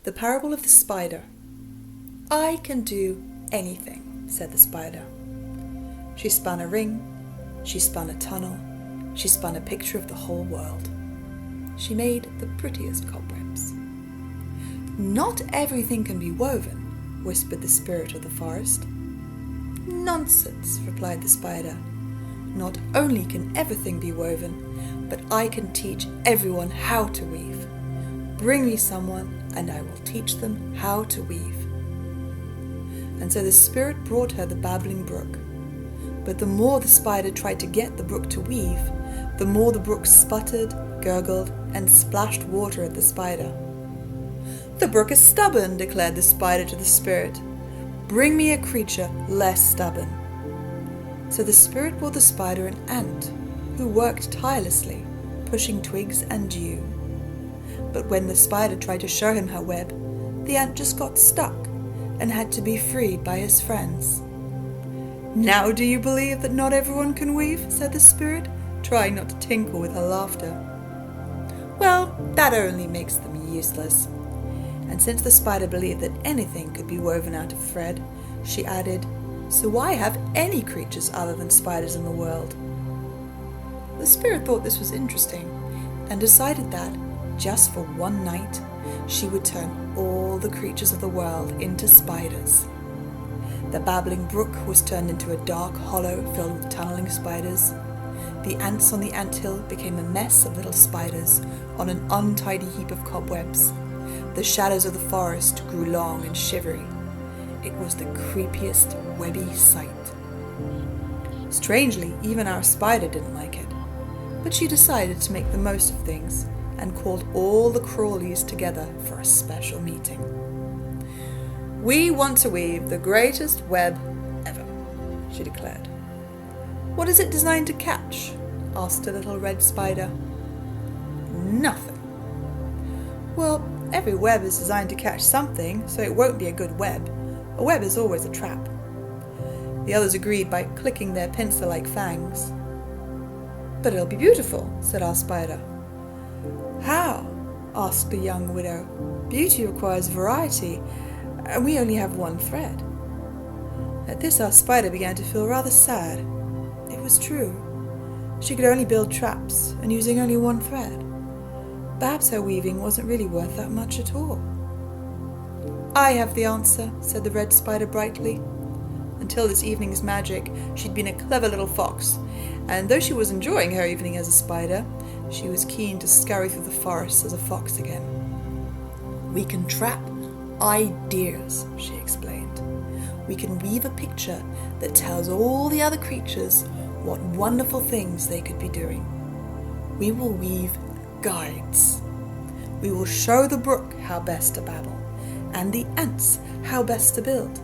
The Parable of the Spider. "I can do anything," said the spider. She spun a ring, she spun a tunnel, she spun a picture of the whole world. She made the prettiest cobwebs. "Not everything can be woven," whispered the spirit of the forest. "Nonsense," replied the spider. "Not only can everything be woven, but I can teach everyone how to weave. Bring me someone, and I will teach them how to weave." And so the spirit brought her the babbling brook. But the more the spider tried to get the brook to weave, the more the brook sputtered, gurgled, and splashed water at the spider. "The brook is stubborn," declared the spider to the spirit. "Bring me a creature less stubborn." So the spirit brought the spider an ant, who worked tirelessly, pushing twigs and dew. But when the spider tried to show him her web, the ant just got stuck and had to be freed by his friends. "Now do you believe that not everyone can weave?" said the spirit, trying not to tinkle with her laughter. "Well, that only makes them useless." And since the spider believed that anything could be woven out of thread, she added, "So why have any creatures other than spiders in the world?" The spirit thought this was interesting and decided that, just for one night, she would turn all the creatures of the world into spiders. The babbling brook was turned into a dark hollow filled with tunneling spiders. The ants on the anthill became a mess of little spiders on an untidy heap of cobwebs. The shadows of the forest grew long and shivery. It was the creepiest, webby sight. Strangely, even our spider didn't like it, but she decided to make the most of things and called all the crawlies together for a special meeting. "We want to weave the greatest web ever," she declared. "What is it designed to catch?" asked a little red spider. "Nothing." "Well, every web is designed to catch something, so it won't be a good web. A web is always a trap." The others agreed by clicking their pincer-like fangs. "But it'll be beautiful," said our spider. "How?" asked the young widow. "Beauty requires variety, and we only have one thread." At this our spider began to feel rather sad. It was true. She could only build traps, and using only one thread. Perhaps her weaving wasn't really worth that much at all. "I have the answer," said the red spider brightly. Until this evening's magic, she'd been a clever little fox, and though she was enjoying her evening as a spider, she was keen to scurry through the forest as a fox again. "We can trap ideas," she explained. "We can weave a picture that tells all the other creatures what wonderful things they could be doing. We will weave guides. We will show the brook how best to babble, and the ants how best to build.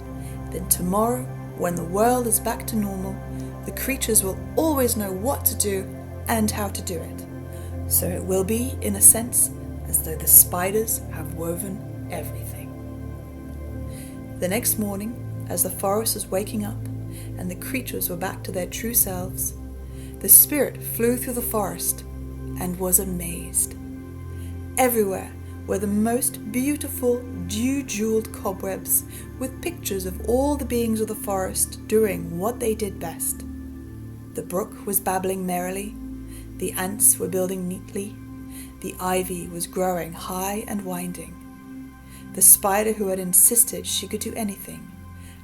Then tomorrow, when the world is back to normal, the creatures will always know what to do and how to do it. So it will be, in a sense, as though the spiders have woven everything." The next morning, as the forest was waking up and the creatures were back to their true selves, the spirit flew through the forest and was amazed. Everywhere were the most beautiful, dew-jeweled cobwebs with pictures of all the beings of the forest doing what they did best. The brook was babbling merrily, the ants were building neatly, the ivy was growing high and winding. The spider who had insisted she could do anything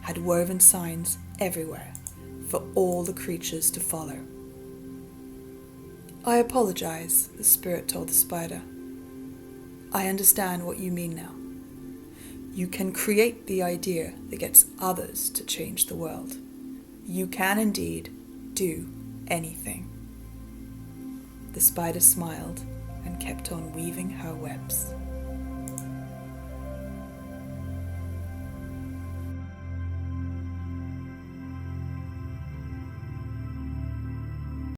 had woven signs everywhere for all the creatures to follow. "I apologize," the spirit told the spider. "I understand what you mean now. You can create the idea that gets others to change the world. You can indeed do anything." The spider smiled and kept on weaving her webs.